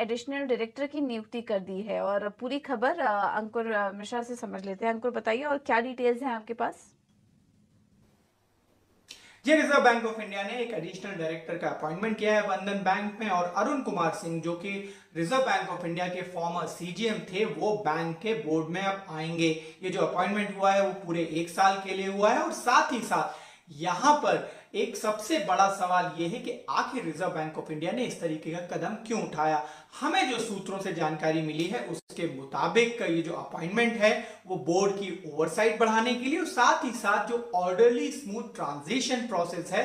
Additional director की नियुक्ति कर दी है और पूरी खबर अंकुर मिश्रा से समझ लेते हैं। अंकुर बताइए और क्या डिटेल्स हैं आपके पास? जी, रिजर्व बैंक ऑफ इंडिया ने एक एडिशनल डायरेक्टर का अपॉइंटमेंट किया है बंधन बैंक में, और अरुण कुमार सिंह जो कि रिजर्व बैंक ऑफ इंडिया के फॉर्मर सीजीएम थे, वो बैंक के बोर्ड में अब आएंगे। ये जो अपॉइंटमेंट हुआ है वो पूरे 1 साल के लिए हुआ है। और साथ ही साथ यहां पर एक सबसे बड़ा सवाल यह है कि आखिर रिजर्व बैंक ऑफ इंडिया ने इस तरीके का कदम क्यों उठाया। हमें जो सूत्रों से जानकारी मिली है उसके मुताबिक ये जो अपॉइंटमेंट है वो बोर्ड की ओवरसाइट बढ़ाने के लिए, और साथ ही साथ जो ऑर्डरली स्मूथ ट्रांजिशन प्रोसेस है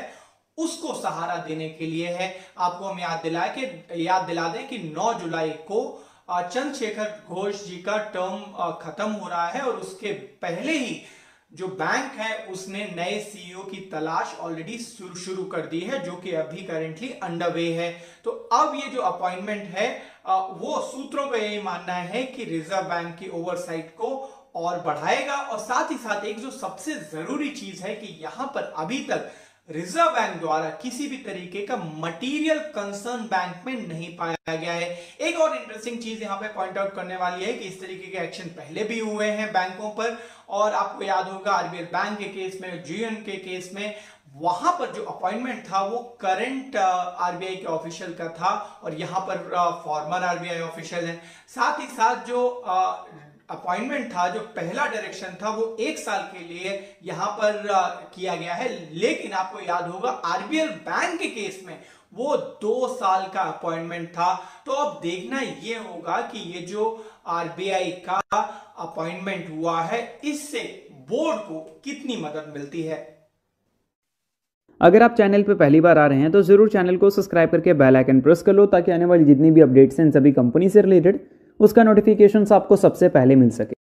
उसको सहारा देने के लिए है। आपको हम याद दिला दें कि 9 जुलाई को चंद्रशेखर घोष जी का टर्म खत्म हो रहा है, और उसके पहले ही जो बैंक है उसने नए सीईओ की तलाश ऑलरेडी शुरू कर दी है, जो कि अभी करेंटली अंडरवे है। तो अब ये जो अपॉइंटमेंट है वो सूत्रों का यही मानना है कि रिजर्व बैंक की ओवरसाइट को और बढ़ाएगा। और साथ ही साथ एक जो सबसे जरूरी चीज है कि यहां पर अभी तक रिजर्व बैंक द्वारा किसी भी तरीके का मटेरियल कंसर्न बैंक में नहीं पाया गया है। एक और इंटरेस्टिंग चीज यहां पे पॉइंट आउट करने वाली है कि इस तरीके के एक्शन पहले भी हुए हैं बैंकों पर, और आपको याद होगा आरबीएल बैंक के केस में, जीएन के केस में, वहां पर जो अपॉइंटमेंट था वो करंट आरबीआई के ऑफिशियल का था, और यहां पर फॉर्मर आरबीआई ऑफिशियल है। साथ ही साथ जो अपॉइंटमेंट था, जो पहला डायरेक्शन था, वो 1 साल के लिए यहां पर किया गया है। लेकिन आपको याद होगा आरबीएल बैंक के केस में वो 2 साल का अपॉइंटमेंट था। तो अब देखना ये होगा कि ये जो आरबीआई का अपॉइंटमेंट हुआ है इससे बोर्ड को कितनी मदद मिलती है। अगर आप चैनल पर पहली बार आ रहे हैं तो जरूर चैनल को सब्सक्राइब करके बेल आइकन प्रेस कर लो, ताकि आने वाली जितनी भी अपडेट्स हैं सभी कंपनी से रिलेटेड उसका नोटिफिकेशन आपको सबसे पहले मिल सके।